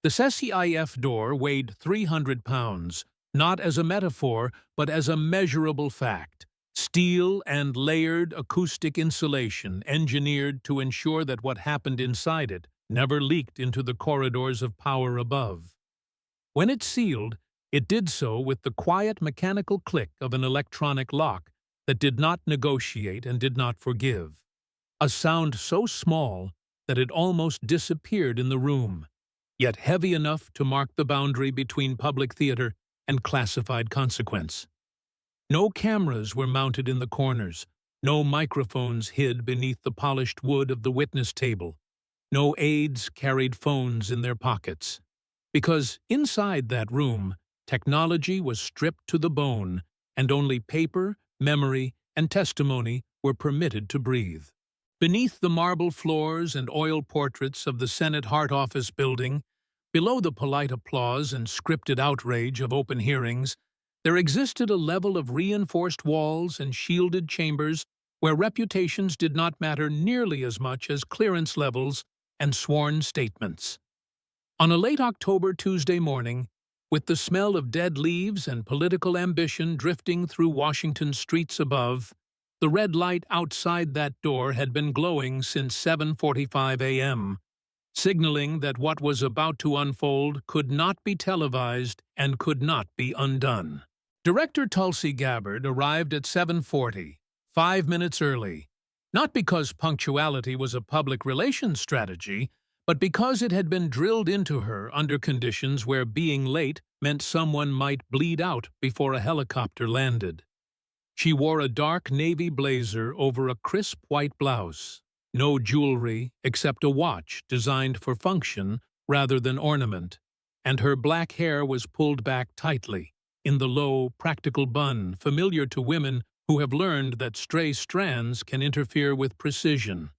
The SCIF door weighed 300 pounds, not as a metaphor, but as a measurable fact. Steel and layered acoustic insulation engineered to ensure that what happened inside it never leaked into the corridors of power above. When it sealed, it did so with the quiet mechanical click of an electronic lock that did not negotiate and did not forgive. A sound so small that it almost disappeared in the room, yet heavy enough to mark the boundary between public theater and classified consequence. No cameras were mounted in the corners, no microphones hid beneath the polished wood of the witness table, no aides carried phones in their pockets. Because inside that room, technology was stripped to the bone, and only paper, memory, and testimony were permitted to breathe. Beneath the marble floors and oil portraits of the Senate Heart Office building, below the polite applause and scripted outrage of open hearings, there existed a level of reinforced walls and shielded chambers where reputations did not matter nearly as much as clearance levels and sworn statements. On a late October Tuesday morning, with the smell of dead leaves and political ambition drifting through Washington's streets above, the red light outside that door had been glowing since 7:45 a.m., signaling that what was about to unfold could not be televised and could not be undone. Director Tulsi Gabbard arrived at 7:40, 5 minutes early, not because punctuality was a public relations strategy, but because it had been drilled into her under conditions where being late meant someone might bleed out before a helicopter landed. She wore a dark navy blazer over a crisp white blouse, no jewelry except a watch designed for function rather than ornament, and her black hair was pulled back tightly, in the low, practical bun familiar to women who have learned that stray strands can interfere with precision.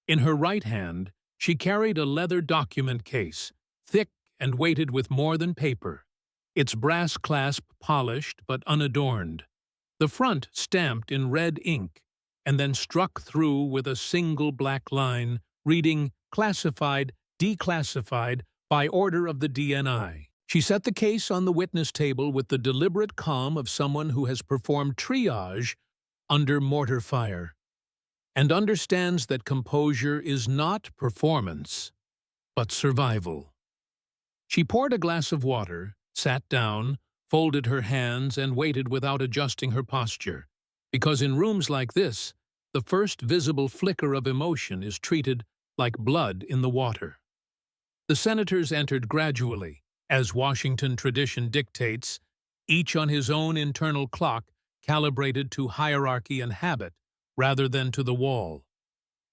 In her right hand, she carried a leather document case, thick and weighted with more than paper, its brass clasp polished but unadorned, the front stamped in red ink, and then struck through with a single black line reading "Classified, Declassified by order of the DNI." She set the case on the witness table with the deliberate calm of someone who has performed triage under mortar fire, and understands that composure is not performance, but survival. She poured a glass of water, sat down, folded her hands, and waited without adjusting her posture, because in rooms like this, the first visible flicker of emotion is treated like blood in the water. The senators entered gradually, as Washington tradition dictates, each on his own internal clock calibrated to hierarchy and habit, rather than to the wall.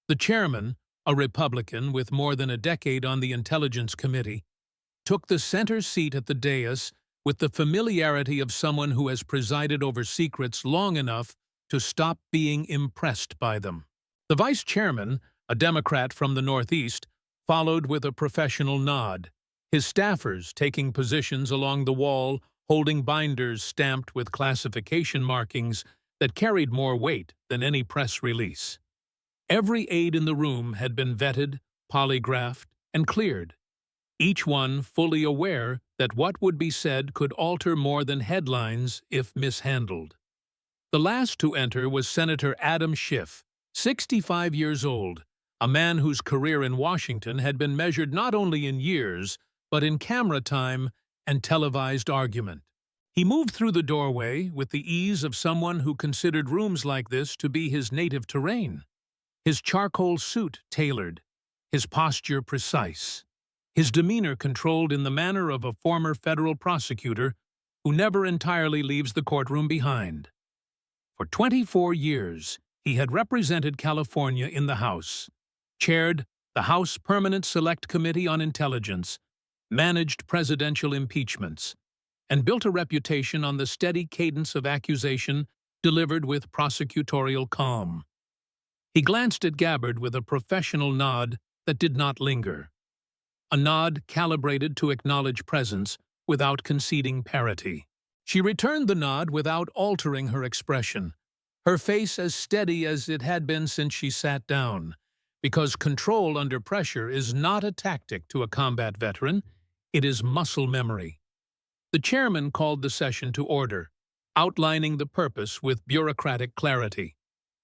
The chairman, a Republican with more than a decade on the Intelligence Committee, took the center seat at the dais with the familiarity of someone who has presided over secrets long enough to stop being impressed by them. The vice chairman, a Democrat from the Northeast, followed with a professional nod, his staffers taking positions along the wall, holding binders stamped with classification markings that carried more weight than any press release. Every aide in the room had been vetted, polygraphed, and cleared, each one fully aware that what would be said could alter more than headlines if mishandled. The last to enter was Senator Adam Schiff, 65 years old, a man whose career in Washington had been measured not only in years, but in camera time and televised argument. He moved through the doorway with the ease of someone who considered rooms like this to be his native terrain, his charcoal suit tailored, his posture precise, his demeanor controlled in the manner of a former federal prosecutor who never entirely leaves the courtroom behind. For 24 years, he had represented California in the House, chaired the House Permanent Select Committee on Intelligence, managed presidential impeachments, and built a reputation on the steady cadence of accusation delivered with prosecutorial calm. He glanced at Gabbard with a professional nod that did not linger, a nod calibrated to acknowledge presence without conceding parity. She returned the nod without altering her expression, her face as steady as it had been since she sat down, because control under pressure is not a tactic to a combat veteran, it is muscle memory. The chairman called the session to order, outlining the purpose with bureaucratic clarity.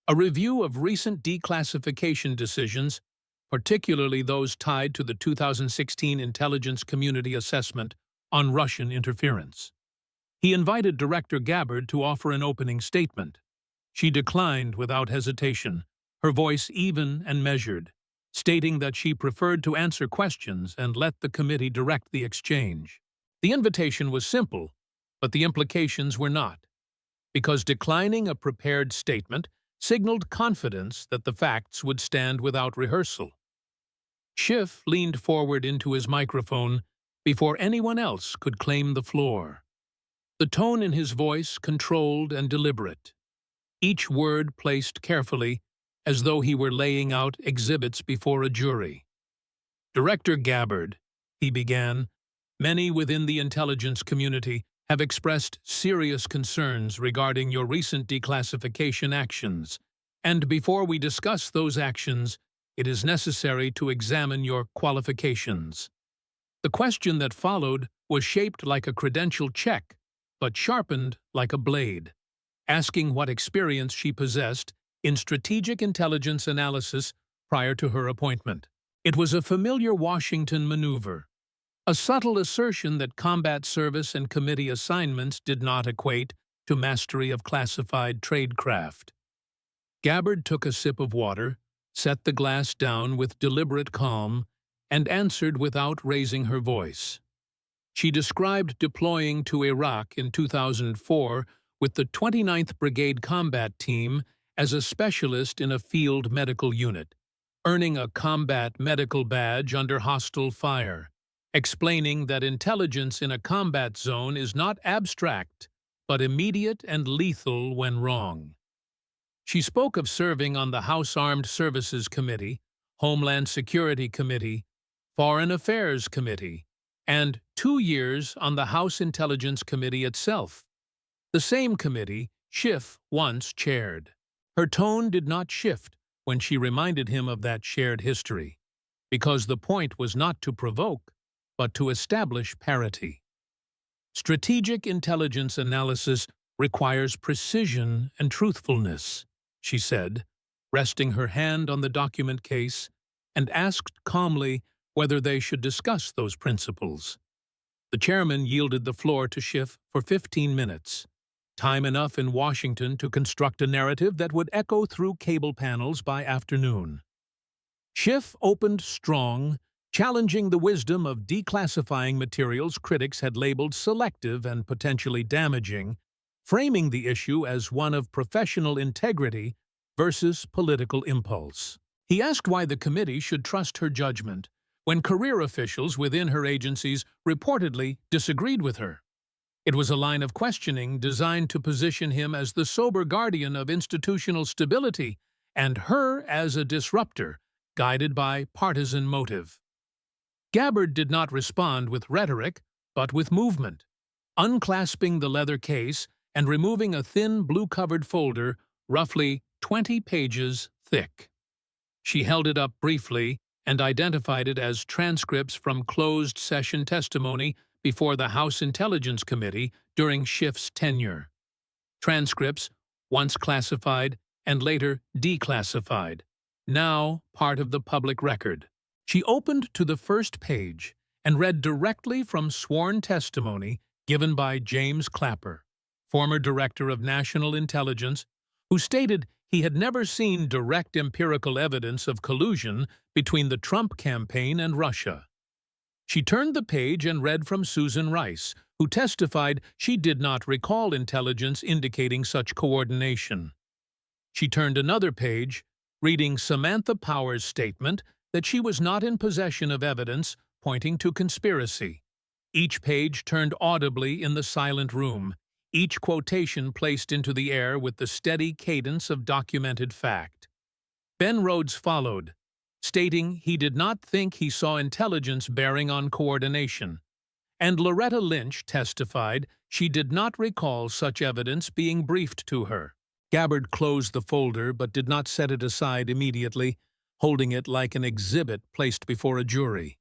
A review of recent declassification decisions, particularly those tied to the 2016 Intelligence Community Assessment on Russian interference. He invited Director Gabbard to offer an opening statement. She declined without hesitation, her voice even and measured, stating that she preferred to answer questions and let the committee direct the exchange. The invitation was simple, but the implications were not, because declining a prepared statement signaled confidence that the facts would stand without rehearsal. Schiff leaned forward into his microphone before anyone else could claim the floor. The tone in his voice controlled and deliberate, each word placed carefully as though he were laying out exhibits before a jury. Director Gabbard, he began, many within the intelligence community have expressed serious concerns regarding your recent declassification actions, and before we discuss those actions, it is necessary to examine your qualifications. The question that followed was shaped like a credential check, but sharpened like a blade, asking what experience she possessed in strategic intelligence analysis prior to her appointment. It was a familiar Washington maneuver, a subtle assertion that combat service and committee assignments did not equate to mastery of classified tradecraft. Gabbard took a sip of water, set the glass down with deliberate calm, and answered without raising her voice. She described deploying to Iraq in 2004 with the 29th Brigade Combat Team as a specialist in a field medical unit, earning a combat medical badge under hostile fire, explaining that intelligence in a combat zone is not abstract, but immediate and lethal when wrong. She spoke of serving on the House Armed Services Committee, Homeland Security Committee, Foreign Affairs Committee, and 2 years on the House Intelligence Committee itself, the same committee Schiff once chaired. Her tone did not shift when she reminded him of that shared history, because the point was not to provoke, but to establish parity. Strategic intelligence analysis requires precision and truthfulness, she said, resting her hand on the document case, and asked calmly whether they should discuss those principles. The chairman yielded the floor to Schiff for 15 minutes, time enough in Washington to construct a narrative that would echo through cable panels by afternoon. Schiff opened strong, challenging the wisdom of declassifying materials critics had labeled selective and potentially damaging, framing the issue as one of professional integrity versus political impulse. He asked why the committee should trust her judgment when career officials within her agencies reportedly disagreed with her. It was a line of questioning designed to position him as the sober guardian of institutional stability and her as a disruptor, guided by partisan motive. Gabbard did not respond with rhetoric, but with movement, unclasping the leather case and removing a thin blue-covered folder roughly 20 pages thick. She held it up briefly and identified it as transcripts from closed session testimony before the House Intelligence Committee during Schiff's tenure. Transcripts, once classified and later declassified, now part of the public record. She opened to the first page and read directly from sworn testimony given by James Clapper, former Director of National Intelligence, who stated he had never seen direct empirical evidence of collusion between the Trump campaign and Russia. She turned the page and read from Susan Rice, who testified she did not recall intelligence indicating such coordination. She turned another page, reading Samantha Power's statement that she was not in possession of evidence pointing to conspiracy. Each page turned audibly in the silent room, each quotation placed into the air with the steady cadence of documented fact. Ben Rhodes followed, stating he did not think he saw intelligence bearing on coordination, and Loretta Lynch testified she did not recall such evidence being briefed to her. Gabbard closed the folder but did not set it aside immediately, holding it like an exhibit placed before a jury.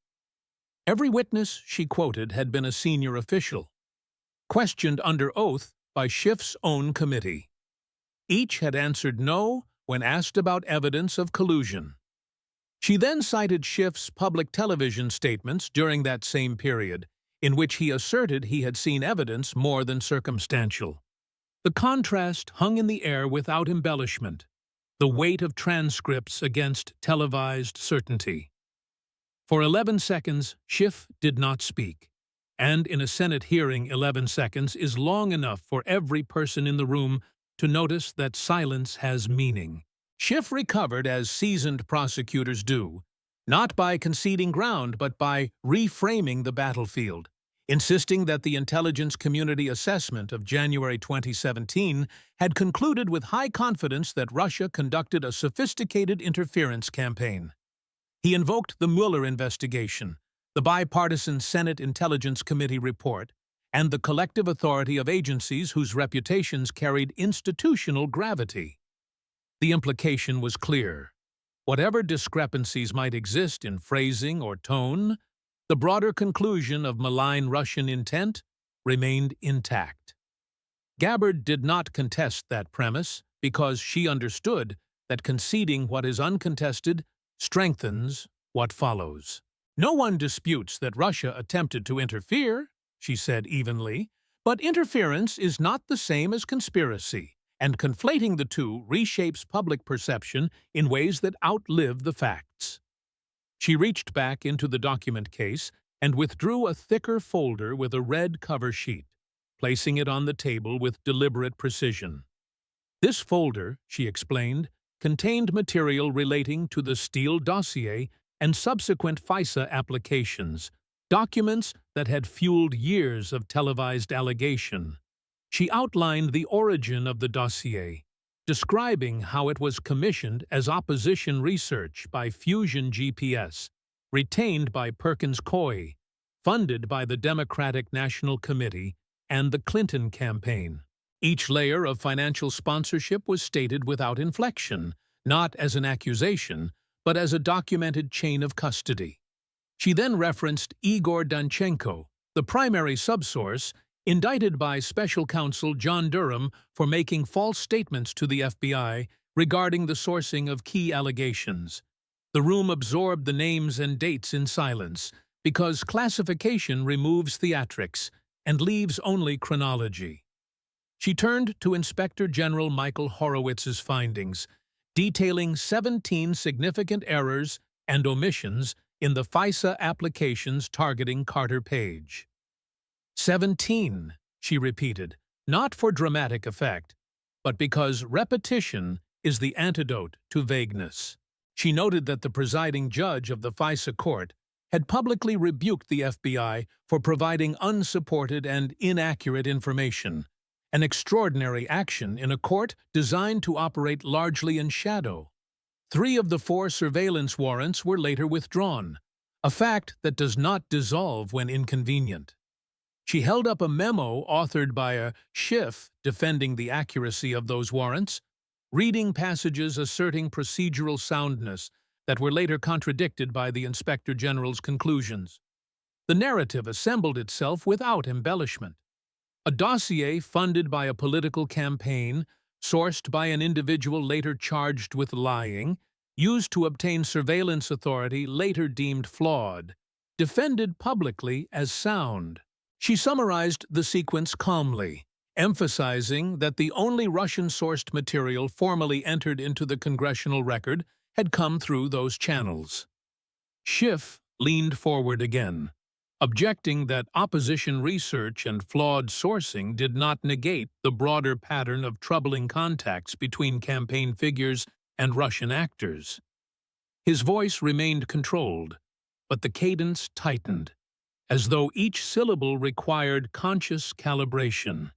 Every witness she quoted had been a senior official, questioned under oath by Schiff's own committee. Each had answered no when asked about evidence of collusion. She then cited Schiff's public television statements during that same period, in which he asserted he had seen evidence more than circumstantial. The contrast hung in the air without embellishment, the weight of transcripts against televised certainty. For 11 seconds, Schiff did not speak, and in a Senate hearing 11 seconds is long enough for every person in the room to notice that silence has meaning. Schiff recovered as seasoned prosecutors do, not by conceding ground but by reframing the battlefield, insisting that the intelligence community assessment of January 2017 had concluded with high confidence that Russia conducted a sophisticated interference campaign. He invoked the Mueller investigation, the bipartisan Senate Intelligence Committee report, and the collective authority of agencies whose reputations carried institutional gravity. The implication was clear. Whatever discrepancies might exist in phrasing or tone, the broader conclusion of malign Russian intent remained intact. Gabbard did not contest that premise because she understood that conceding what is uncontested strengthens what follows. No one disputes that Russia attempted to interfere, she said evenly, but interference is not the same as conspiracy, and conflating the two reshapes public perception in ways that outlive the facts. She reached back into the document case and withdrew a thicker folder with a red cover sheet, placing it on the table with deliberate precision. This folder, she explained, contained material relating to the Steele dossier and subsequent FISA applications, documents that had fueled years of televised allegation. She outlined the origin of the dossier, describing how it was commissioned as opposition research by Fusion GPS, retained by Perkins Coie, funded by the Democratic National Committee and the Clinton campaign. Each layer of financial sponsorship was stated without inflection, not as an accusation, but as a documented chain of custody. She then referenced Igor Danchenko, the primary subsource, indicted by special counsel John Durham for making false statements to the FBI regarding the sourcing of key allegations. The room absorbed the names and dates in silence, because classification removes theatrics and leaves only chronology. She turned to Inspector General Michael Horowitz's findings, detailing 17 significant errors and omissions in the FISA applications targeting Carter Page. 17, she repeated, not for dramatic effect, but because repetition is the antidote to vagueness. She noted that the presiding judge of the FISA court had publicly rebuked the FBI for providing unsupported and inaccurate information, an extraordinary action in a court designed to operate largely in shadow. 3 of the 4 surveillance warrants were later withdrawn, a fact that does not dissolve when inconvenient. She held up a memo authored by a Schiff defending the accuracy of those warrants, reading passages asserting procedural soundness that were later contradicted by the Inspector General's conclusions. The narrative assembled itself without embellishment. A dossier funded by a political campaign, sourced by an individual later charged with lying, used to obtain surveillance authority later deemed flawed, defended publicly as sound. She summarized the sequence calmly, emphasizing that the only Russian-sourced material formally entered into the congressional record had come through those channels. Schiff leaned forward again, objecting that opposition research and flawed sourcing did not negate the broader pattern of troubling contacts between campaign figures and Russian actors. His voice remained controlled, but the cadence tightened, as though each syllable required conscious calibration.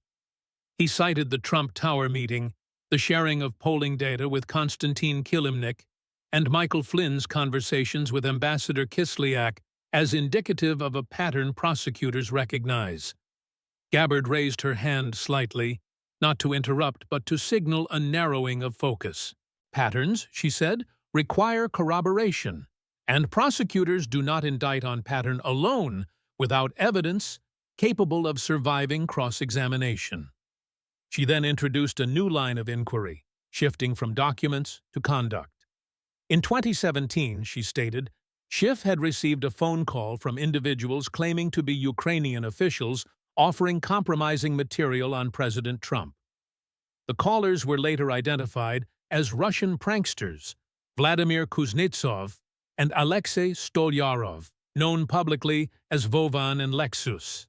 He cited the Trump Tower meeting, the sharing of polling data with Konstantin Kilimnik, and Michael Flynn's conversations with Ambassador Kislyak as indicative of a pattern prosecutors recognize. Gabbard raised her hand slightly, not to interrupt but to signal a narrowing of focus. Patterns, she said, require corroboration, And prosecutors do not indict on pattern alone without evidence capable of surviving cross-examination. She then introduced a new line of inquiry, shifting from documents to conduct. In 2017, she stated, Schiff had received a phone call from individuals claiming to be Ukrainian officials offering compromising material on President Trump. The callers were later identified as Russian pranksters Vladimir Kuznetsov and Alexei Stolyarov, known publicly as Vovan and Lexus.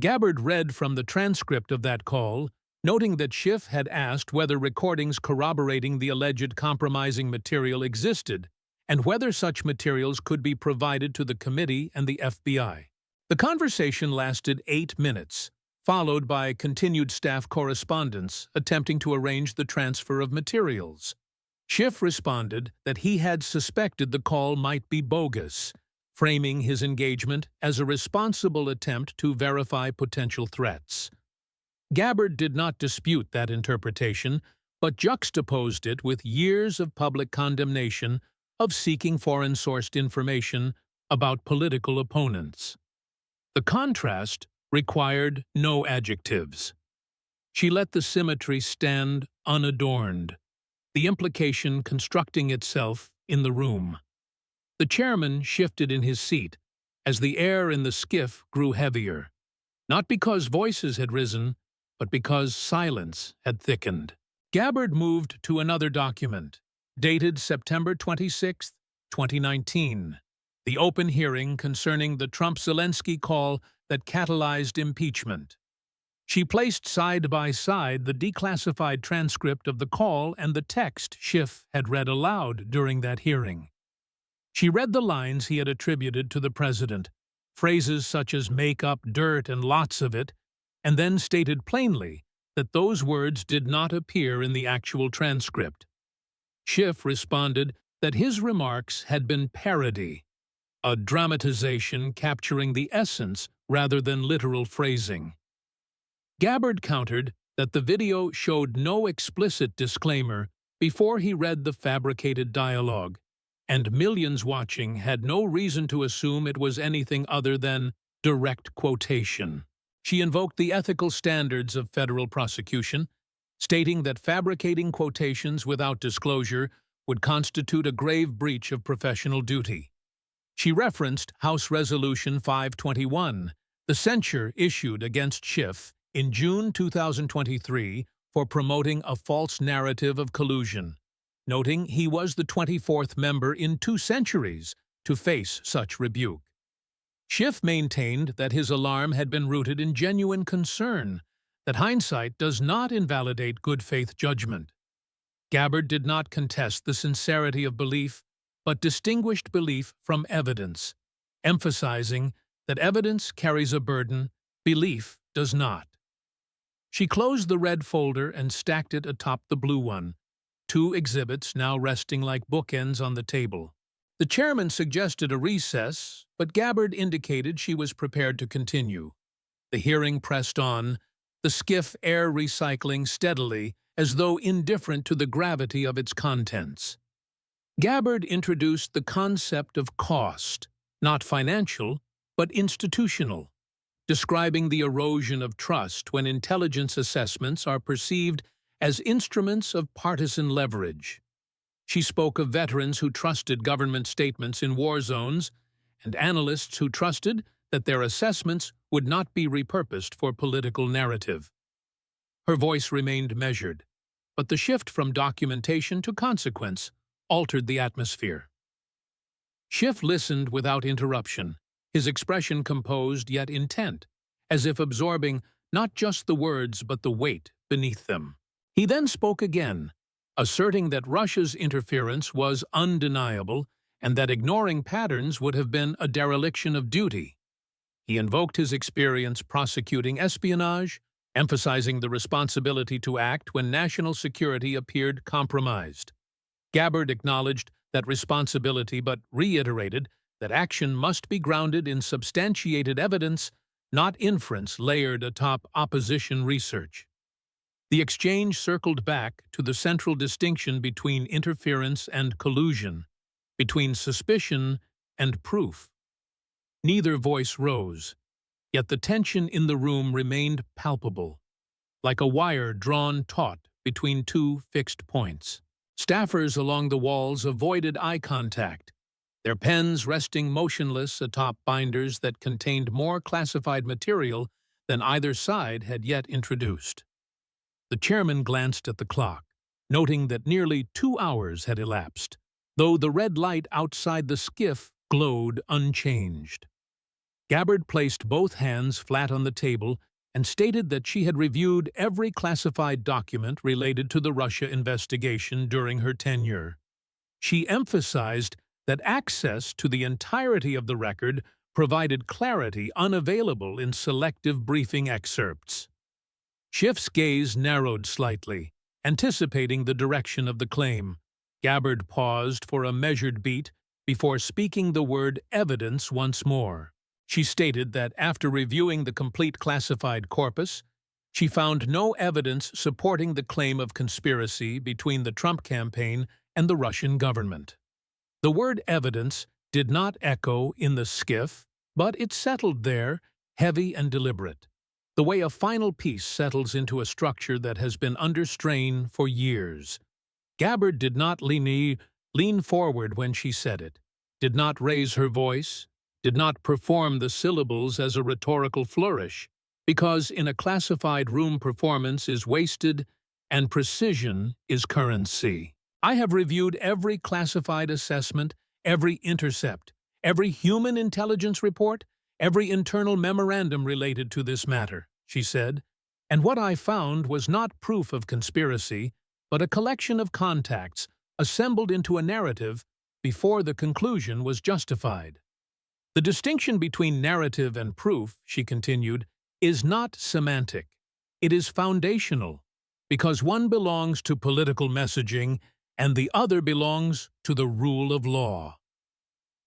Gabbard read from the transcript of that call, noting that Schiff had asked whether recordings corroborating the alleged compromising material existed and whether such materials could be provided to the committee and the FBI. The conversation lasted 8 minutes, followed by continued staff correspondence attempting to arrange the transfer of materials. Schiff responded that he had suspected the call might be bogus, framing his engagement as a responsible attempt to verify potential threats. Gabbard did not dispute that interpretation, but juxtaposed it with years of public condemnation of seeking foreign-sourced information about political opponents. The contrast required no adjectives. She let the symmetry stand unadorned, the implication constructing itself in the room. The chairman shifted in his seat as the air in the SCIF grew heavier, not because voices had risen, but because silence had thickened. Gabbard moved to another document, dated September 26, 2019, the open hearing concerning the Trump-Zelensky call that catalyzed impeachment. She placed side by side the declassified transcript of the call and the text Schiff had read aloud during that hearing. She read the lines he had attributed to the president, phrases such as "make up dirt and lots of it," and then stated plainly that those words did not appear in the actual transcript. Schiff responded that his remarks had been parody, a dramatization capturing the essence rather than literal phrasing. Gabbard countered that the video showed no explicit disclaimer before he read the fabricated dialogue, and millions watching had no reason to assume it was anything other than direct quotation. She invoked the ethical standards of federal prosecution, stating that fabricating quotations without disclosure would constitute a grave breach of professional duty. She referenced House Resolution 521, the censure issued against Schiff in June 2023 for promoting a false narrative of collusion, noting he was the 24th member in 2 centuries to face such rebuke. Schiff maintained that his alarm had been rooted in genuine concern, that hindsight does not invalidate good faith judgment. Gabbard did not contest the sincerity of belief, but distinguished belief from evidence, emphasizing that evidence carries a burden, belief does not. She closed the red folder and stacked it atop the blue one, 2 exhibits now resting like bookends on the table. The chairman suggested a recess, but Gabbard indicated she was prepared to continue. The hearing pressed on, the SCIF air recycling steadily as though indifferent to the gravity of its contents. Gabbard introduced the concept of cost, not financial, but institutional, describing the erosion of trust when intelligence assessments are perceived as instruments of partisan leverage. She spoke of veterans who trusted government statements in war zones and analysts who trusted that their assessments would not be repurposed for political narrative. Her voice remained measured, but the shift from documentation to consequence altered the atmosphere. Schiff listened without interruption, his expression composed yet intent, as if absorbing not just the words but the weight beneath them. He then spoke again, asserting that Russia's interference was undeniable and that ignoring patterns would have been a dereliction of duty. He invoked his experience prosecuting espionage, emphasizing the responsibility to act when national security appeared compromised. Gabbard acknowledged that responsibility but reiterated that action must be grounded in substantiated evidence, not inference layered atop opposition research. The exchange circled back to the central distinction between interference and collusion, between suspicion and proof. Neither voice rose, yet the tension in the room remained palpable, like a wire drawn taut between two fixed points. Staffers along the walls avoided eye contact, their pens resting motionless atop binders that contained more classified material than either side had yet introduced. The chairman glanced at the clock, noting that nearly 2 hours had elapsed, though the red light outside the SCIF glowed unchanged. Gabbard placed both hands flat on the table and stated that she had reviewed every classified document related to the Russia investigation during her tenure. She emphasized that access to the entirety of the record provided clarity unavailable in selective briefing excerpts. Schiff's gaze narrowed slightly, anticipating the direction of the claim. Gabbard paused for a measured beat before speaking the word evidence once more. She stated that after reviewing the complete classified corpus, she found no evidence supporting the claim of conspiracy between the Trump campaign and the Russian government. The word evidence did not echo in the SCIF, but it settled there, heavy and deliberate, the way a final piece settles into a structure that has been under strain for years. Gabbard did not lean forward when she said it, did not raise her voice, did not perform the syllables as a rhetorical flourish, because in a classified room performance is wasted and precision is currency. I have reviewed every classified assessment, every intercept, every human intelligence report, every internal memorandum related to this matter, she said, and what I found was not proof of conspiracy, but a collection of contacts assembled into a narrative before the conclusion was justified. The distinction between narrative and proof, she continued, is not semantic. It is foundational, because one belongs to political messaging and the other belongs to the rule of law.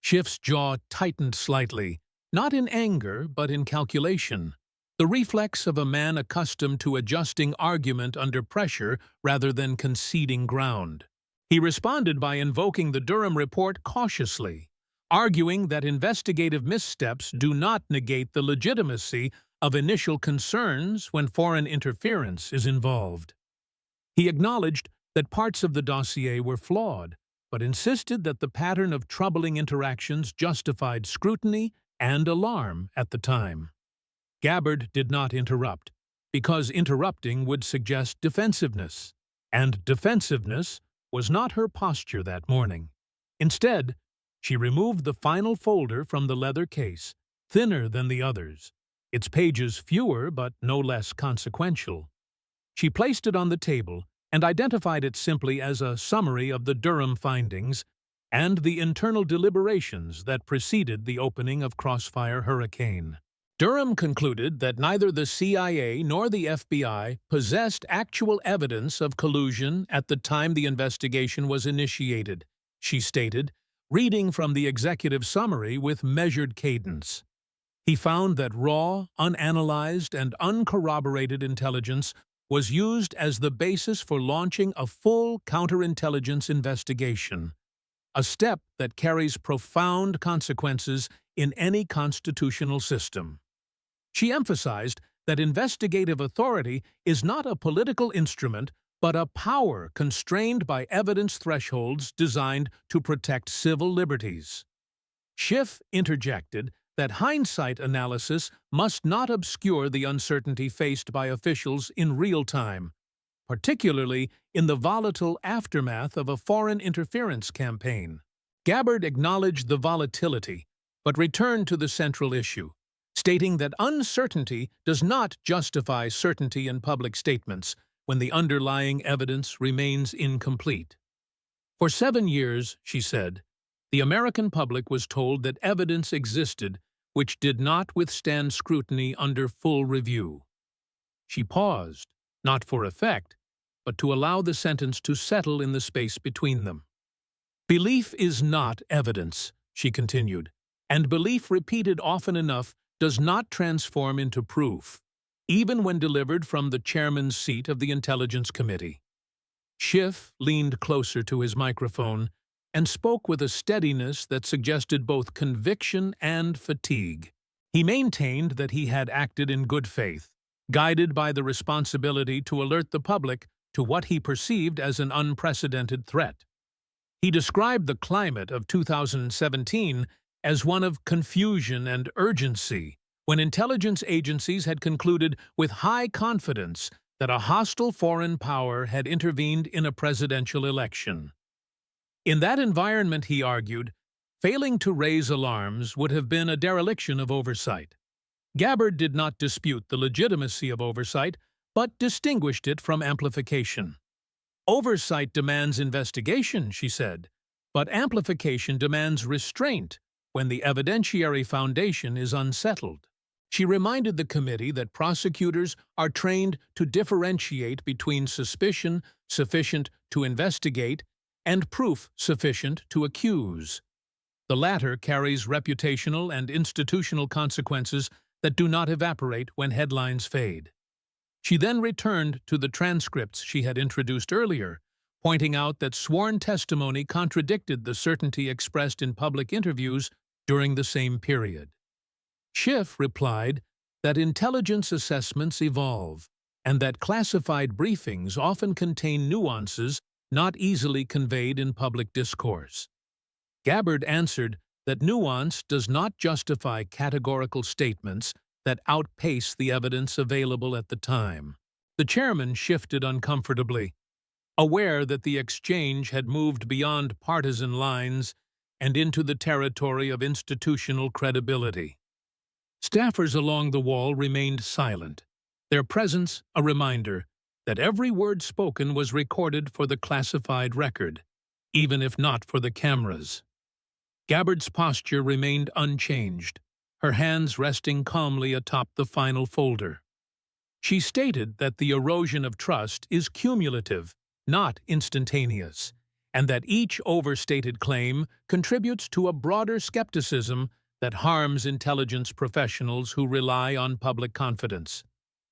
Schiff's jaw tightened slightly, not in anger but in calculation, the reflex of a man accustomed to adjusting argument under pressure rather than conceding ground. He responded by invoking the Durham report cautiously, arguing that investigative missteps do not negate the legitimacy of initial concerns when foreign interference is involved. He acknowledged that parts of the dossier were flawed, but insisted that the pattern of troubling interactions justified scrutiny and alarm at the time. Gabbard did not interrupt, because interrupting would suggest defensiveness, and defensiveness was not her posture that morning. Instead, she removed the final folder from the leather case, thinner than the others, its pages fewer but no less consequential. She placed it on the table and identified it simply as a summary of the Durham findings and the internal deliberations that preceded the opening of Crossfire Hurricane. Durham concluded that neither the CIA nor the FBI possessed actual evidence of collusion at the time the investigation was initiated, she stated, reading from the executive summary with measured cadence. He found that raw, unanalyzed, and uncorroborated intelligence was used as the basis for launching a full counterintelligence investigation, a step that carries profound consequences in any constitutional system. She emphasized that investigative authority is not a political instrument but a power constrained by evidence thresholds designed to protect civil liberties. Schiff interjected that hindsight analysis must not obscure the uncertainty faced by officials in real time, particularly in the volatile aftermath of a foreign interference campaign. Gabbard acknowledged the volatility, but returned to the central issue, stating that uncertainty does not justify certainty in public statements when the underlying evidence remains incomplete. For 7 years, she said, the American public was told that evidence existed which did not withstand scrutiny under full review. She paused, not for effect, but to allow the sentence to settle in the space between them. Belief is not evidence, she continued, and belief repeated often enough does not transform into proof, even when delivered from the chairman's seat of the Intelligence Committee. Schiff leaned closer to his microphone, and spoke with a steadiness that suggested both conviction and fatigue. He maintained that he had acted in good faith, guided by the responsibility to alert the public to what he perceived as an unprecedented threat. He described the climate of 2017 as one of confusion and urgency, when intelligence agencies had concluded with high confidence that a hostile foreign power had intervened in a presidential election. In that environment, he argued, failing to raise alarms would have been a dereliction of oversight. Gabbard did not dispute the legitimacy of oversight, but distinguished it from amplification. Oversight demands investigation, she said, but amplification demands restraint when the evidentiary foundation is unsettled. She reminded the committee that prosecutors are trained to differentiate between suspicion sufficient to investigate and proof sufficient to accuse. The latter carries reputational and institutional consequences that do not evaporate when headlines fade. She then returned to the transcripts she had introduced earlier, pointing out that sworn testimony contradicted the certainty expressed in public interviews during the same period. Schiff replied that intelligence assessments evolve, and that classified briefings often contain nuances not easily conveyed in public discourse. Gabbard answered that nuance does not justify categorical statements that outpace the evidence available at the time. The chairman shifted uncomfortably, aware that the exchange had moved beyond partisan lines and into the territory of institutional credibility. Staffers along the wall remained silent, their presence a reminder that every word spoken was recorded for the classified record, even if not for the cameras. Gabbard's posture remained unchanged, her hands resting calmly atop the final folder. She stated that the erosion of trust is cumulative, not instantaneous, and that each overstated claim contributes to a broader skepticism that harms intelligence professionals who rely on public confidence.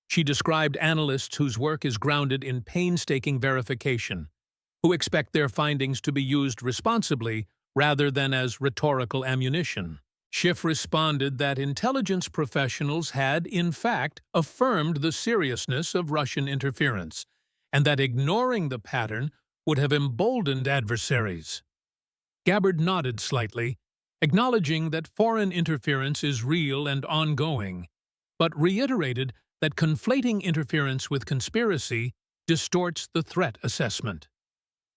She described analysts whose work is grounded in painstaking verification, who expect their findings to be used responsibly rather than as rhetorical ammunition. Schiff responded that intelligence professionals had, in fact, affirmed the seriousness of Russian interference, and that ignoring the pattern would have emboldened adversaries. Gabbard nodded slightly, acknowledging that foreign interference is real and ongoing, but reiterated that conflating interference with conspiracy distorts the threat assessment.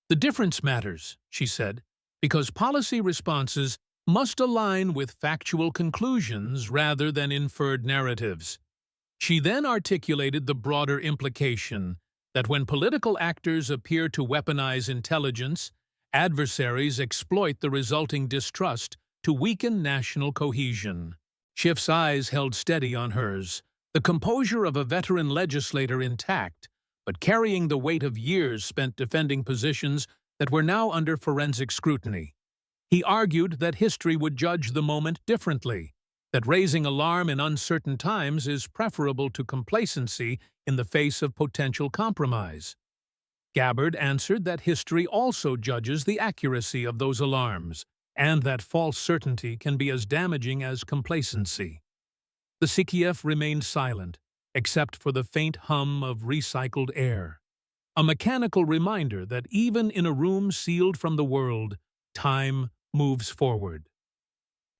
The difference matters, she said, because policy responses must align with factual conclusions rather than inferred narratives. She then articulated the broader implication that when political actors appear to weaponize intelligence, adversaries exploit the resulting distrust to weaken national cohesion. Schiff's eyes held steady on hers, the composure of a veteran legislator intact, but carrying the weight of years spent defending positions that were now under forensic scrutiny. He argued that history would judge the moment differently, that raising alarm in uncertain times is preferable to complacency in the face of potential compromise. Gabbard answered that history also judges the accuracy of those alarms, and that false certainty can be as damaging as complacency. The SCIF remained silent, except for the faint hum of recycled air, a mechanical reminder that even in a room sealed from the world, time moves forward.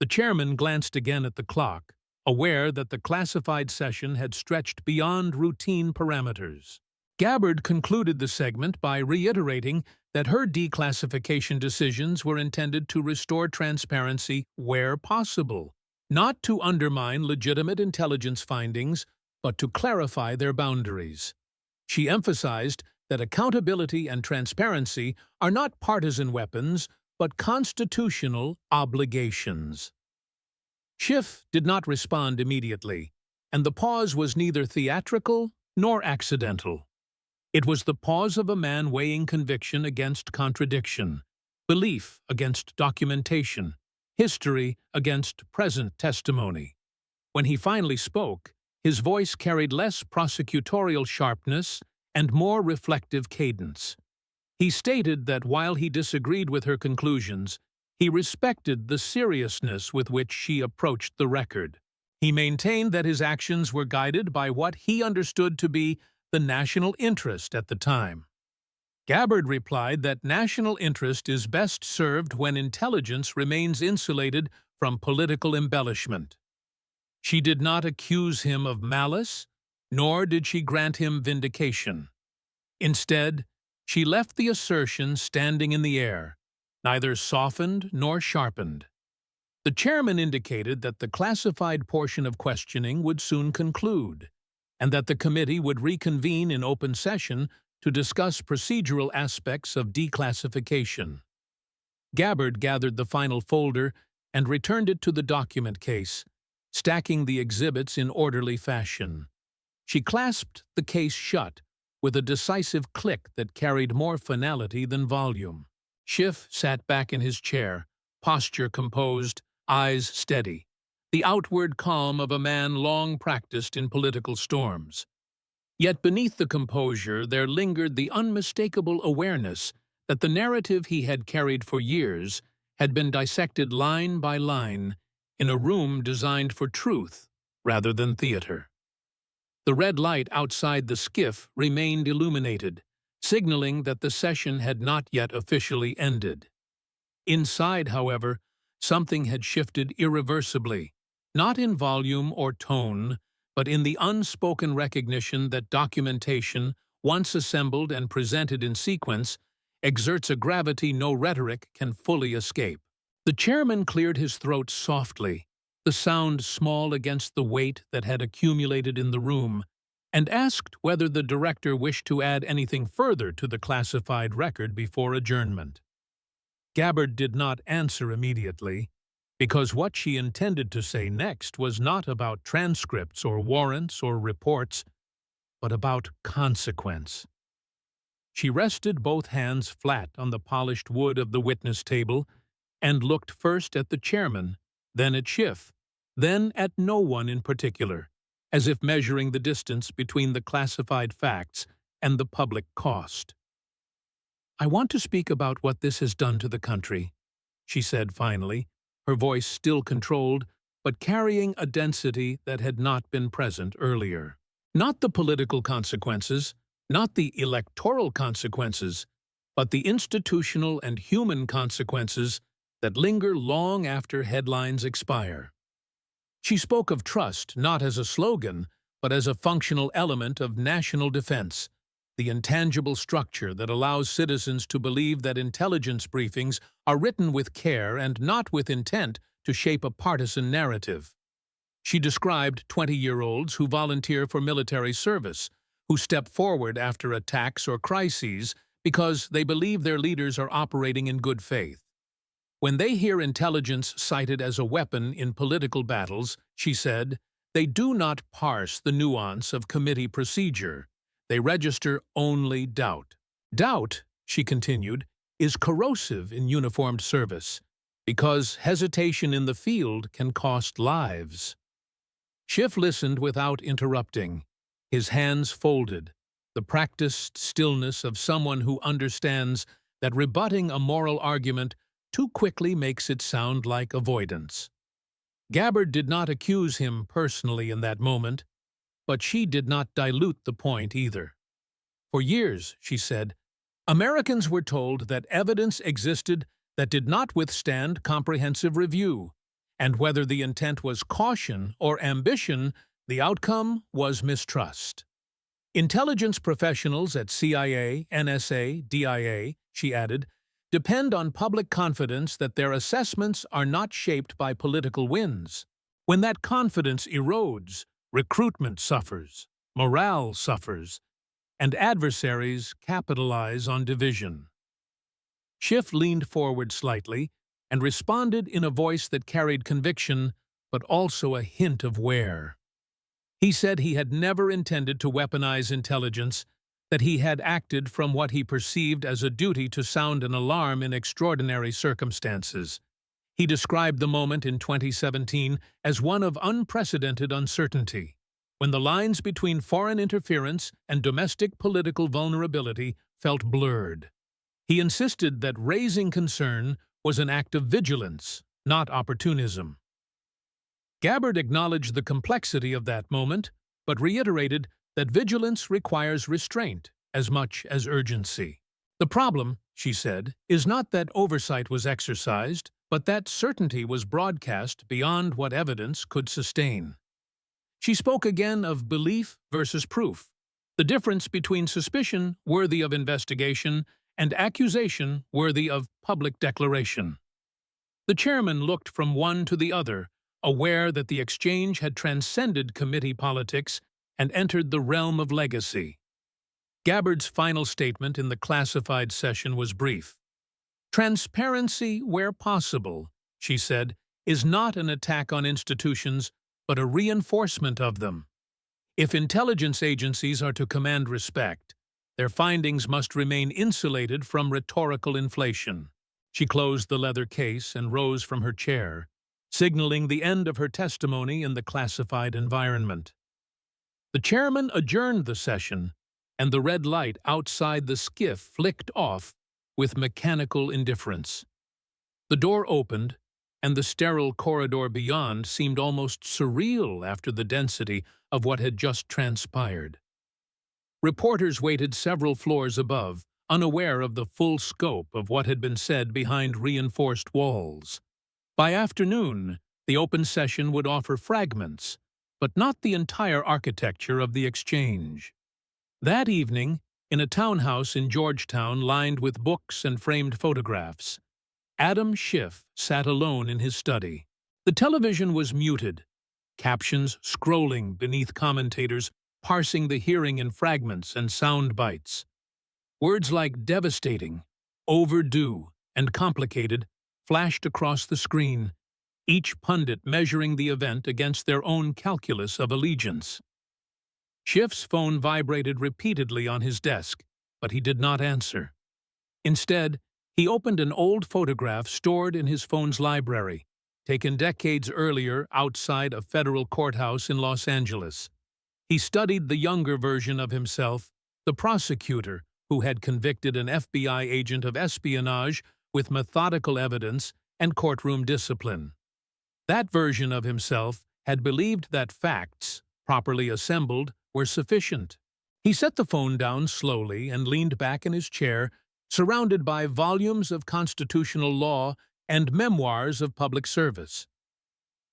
The chairman glanced again at the clock, aware that the classified session had stretched beyond routine parameters. Gabbard concluded the segment by reiterating that her declassification decisions were intended to restore transparency where possible, not to undermine legitimate intelligence findings, but to clarify their boundaries. She emphasized that accountability and transparency are not partisan weapons, but constitutional obligations. Schiff did not respond immediately, and the pause was neither theatrical nor accidental. It was the pause of a man weighing conviction against contradiction, belief against documentation, history against present testimony. When he finally spoke, his voice carried less prosecutorial sharpness and more reflective cadence. He stated that while he disagreed with her conclusions, he respected the seriousness with which she approached the record. He maintained that his actions were guided by what he understood to be the national interest at the time. Gabbard replied that national interest is best served when intelligence remains insulated from political embellishment. She did not accuse him of malice, nor did she grant him vindication. Instead, she left the assertion standing in the air, neither softened nor sharpened. The chairman indicated that the classified portion of questioning would soon conclude, and that the committee would reconvene in open session to discuss procedural aspects of declassification. Gabbard gathered the final folder and returned it to the document case, stacking the exhibits in orderly fashion. She clasped the case shut with a decisive click that carried more finality than volume. Schiff sat back in his chair, posture composed, eyes steady, the outward calm of a man long practiced in political storms. Yet beneath the composure there lingered the unmistakable awareness that the narrative he had carried for years had been dissected line by line in a room designed for truth rather than theater. The red light outside the SCIF remained illuminated, signaling that the session had not yet officially ended. Inside, however, something had shifted irreversibly, not in volume or tone, but in the unspoken recognition that documentation, once assembled and presented in sequence, exerts a gravity no rhetoric can fully escape. The chairman cleared his throat softly, the sound small against the weight that had accumulated in the room, and asked whether the director wished to add anything further to the classified record before adjournment. Gabbard did not answer immediately, because what she intended to say next was not about transcripts or warrants or reports, but about consequence. She rested both hands flat on the polished wood of the witness table and looked first at the chairman, then at Schiff, then at no one in particular, as if measuring the distance between the classified facts and the public cost. "I want to speak about what this has done to the country," she said finally, her voice still controlled, but carrying a density that had not been present earlier. Not the political consequences, not the electoral consequences, but the institutional and human consequences that linger long after headlines expire. She spoke of trust not as a slogan, but as a functional element of national defense, the intangible structure that allows citizens to believe that intelligence briefings are written with care and not with intent to shape a partisan narrative. She described 20-year-olds who volunteer for military service, who step forward after attacks or crises because they believe their leaders are operating in good faith. When they hear intelligence cited as a weapon in political battles, she said, they do not parse the nuance of committee procedure. They register only doubt. Doubt, she continued, is corrosive in uniformed service, because hesitation in the field can cost lives. Schiff listened without interrupting, his hands folded, the practiced stillness of someone who understands that rebutting a moral argument too quickly makes it sound like avoidance. Gabbard did not accuse him personally in that moment, but she did not dilute the point either. For years, she said, Americans were told that evidence existed that did not withstand comprehensive review, and whether the intent was caution or ambition, the outcome was mistrust. Intelligence professionals at CIA, NSA, DIA, she added, depend on public confidence that their assessments are not shaped by political winds. When that confidence erodes, recruitment suffers, morale suffers, and adversaries capitalize on division. Schiff leaned forward slightly and responded in a voice that carried conviction, but also a hint of wear. He said he had never intended to weaponize intelligence, that he had acted from what he perceived as a duty to sound an alarm in extraordinary circumstances. He described the moment in 2017 as one of unprecedented uncertainty, when the lines between foreign interference and domestic political vulnerability felt blurred. He insisted that raising concern was an act of vigilance, not opportunism. Gabbard acknowledged the complexity of that moment, but reiterated that vigilance requires restraint as much as urgency. The problem, she said, is not that oversight was exercised, but that certainty was broadcast beyond what evidence could sustain. She spoke again of belief versus proof, the difference between suspicion worthy of investigation and accusation worthy of public declaration. The chairman looked from one to the other, aware that the exchange had transcended committee politics and entered the realm of legacy. Gabbard's final statement in the classified session was brief. "Transparency where possible," she said, "is not an attack on institutions, but a reinforcement of them. If intelligence agencies are to command respect, their findings must remain insulated from rhetorical inflation." She closed the leather case and rose from her chair, signaling the end of her testimony in the classified environment. The chairman adjourned the session, and the red light outside the SCIF flicked off with mechanical indifference. The door opened, and the sterile corridor beyond seemed almost surreal after the density of what had just transpired. Reporters waited several floors above, unaware of the full scope of what had been said behind reinforced walls. By afternoon, the open session would offer fragments, but not the entire architecture of the exchange. That evening, in a townhouse in Georgetown lined with books and framed photographs, Adam Schiff sat alone in his study. The television was muted, captions scrolling beneath commentators parsing the hearing in fragments and sound bites. Words like devastating, overdue, and complicated flashed across the screen, each pundit measuring the event against their own calculus of allegiance. Schiff's phone vibrated repeatedly on his desk, but he did not answer. Instead, he opened an old photograph stored in his phone's library, taken decades earlier outside a federal courthouse in Los Angeles. He studied the younger version of himself, the prosecutor who had convicted an FBI agent of espionage with methodical evidence and courtroom discipline. That version of himself had believed that facts, properly assembled, were sufficient. He set the phone down slowly and leaned back in his chair, surrounded by volumes of constitutional law and memoirs of public service.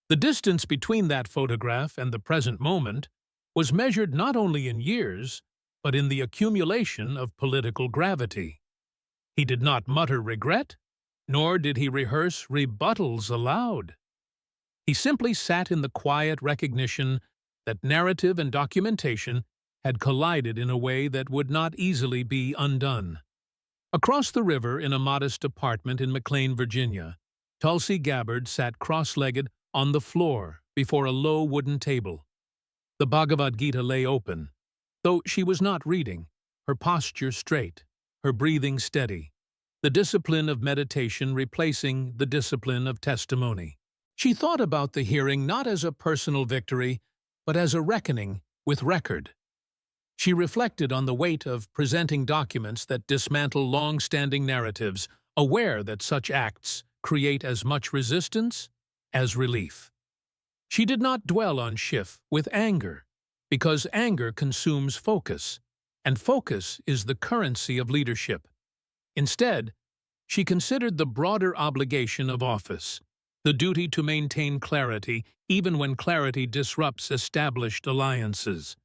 The distance between that photograph and the present moment was measured not only in years, but in the accumulation of political gravity. He did not mutter regret, nor did he rehearse rebuttals aloud. He simply sat in the quiet recognition that narrative and documentation had collided in a way that would not easily be undone. Across the river in a modest apartment in McLean, Virginia, Tulsi Gabbard sat cross-legged on the floor before a low wooden table. The Bhagavad Gita lay open, though she was not reading, her posture straight, her breathing steady, the discipline of meditation replacing the discipline of testimony. She thought about the hearing not as a personal victory, but as a reckoning with record. She reflected on the weight of presenting documents that dismantle long-standing narratives, aware that such acts create as much resistance as relief. She did not dwell on Schiff with anger, because anger consumes focus, and focus is the currency of leadership. Instead, she considered the broader obligation of office, the duty to maintain clarity even when clarity disrupts established alliances.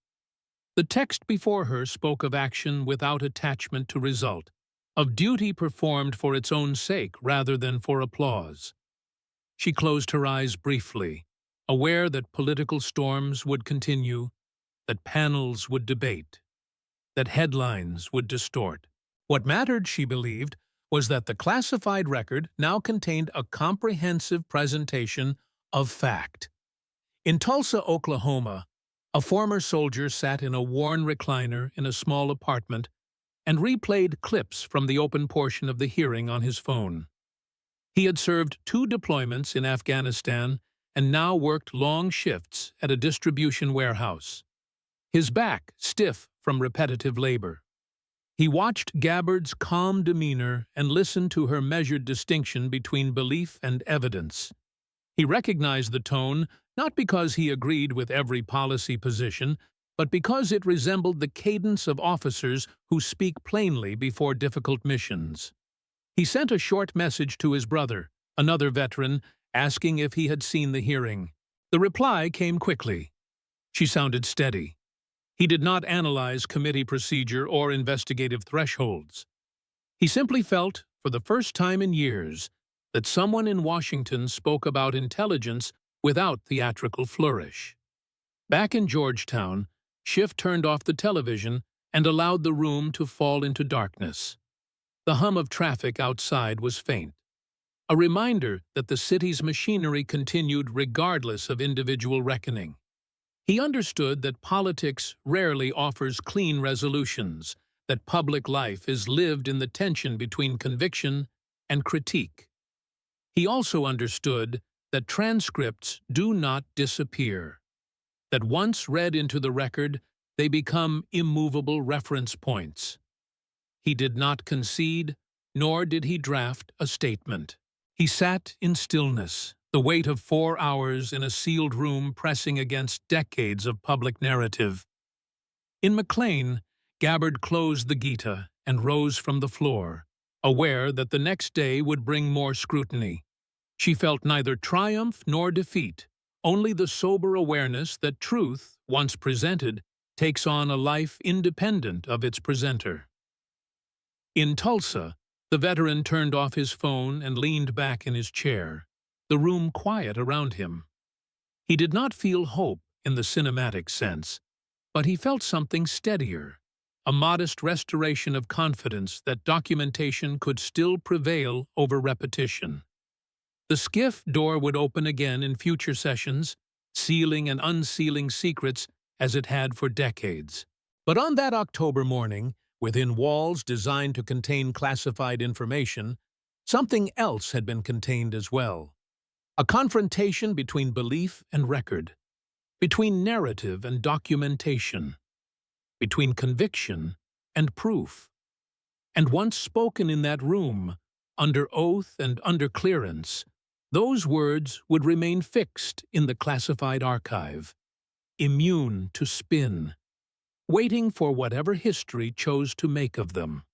The text before her spoke of action without attachment to result, of duty performed for its own sake rather than for applause. She closed her eyes briefly, aware that political storms would continue, that panels would debate, that headlines would distort. What mattered, she believed, was that the classified record now contained a comprehensive presentation of fact. In Tulsa, Oklahoma, a former soldier sat in a worn recliner in a small apartment and replayed clips from the open portion of the hearing on his phone. He had served 2 deployments in Afghanistan and now worked long shifts at a distribution warehouse, his back stiff from repetitive labor. He watched Gabbard's calm demeanor and listened to her measured distinction between belief and evidence. He recognized the tone not because he agreed with every policy position, but because it resembled the cadence of officers who speak plainly before difficult missions. He sent a short message to his brother, another veteran, asking if he had seen the hearing. The reply came quickly. She sounded steady. He did not analyze committee procedure or investigative thresholds. He simply felt, for the first time in years, that someone in Washington spoke about intelligence without theatrical flourish. Back in Georgetown, Schiff turned off the television and allowed the room to fall into darkness. The hum of traffic outside was faint, a reminder that the city's machinery continued regardless of individual reckoning. He understood that politics rarely offers clean resolutions, that public life is lived in the tension between conviction and critique. He also understood that transcripts do not disappear, that once read into the record, they become immovable reference points. He did not concede, nor did he draft a statement. He sat in stillness, the weight of 4 hours in a sealed room pressing against decades of public narrative. In McLean, Gabbard closed the Gita and rose from the floor, aware that the next day would bring more scrutiny. She felt neither triumph nor defeat, only the sober awareness that truth, once presented, takes on a life independent of its presenter. In Tulsa, the veteran turned off his phone and leaned back in his chair, the room quiet around him. He did not feel hope in the cinematic sense, but he felt something steadier, a modest restoration of confidence that documentation could still prevail over repetition. The SCIF door would open again in future sessions, sealing and unsealing secrets as it had for decades. But on that October morning, within walls designed to contain classified information, something else had been contained as well. A confrontation between belief and record, between narrative and documentation, between conviction and proof. And once spoken in that room, under oath and under clearance, those words would remain fixed in the classified archive, immune to spin, waiting for whatever history chose to make of them.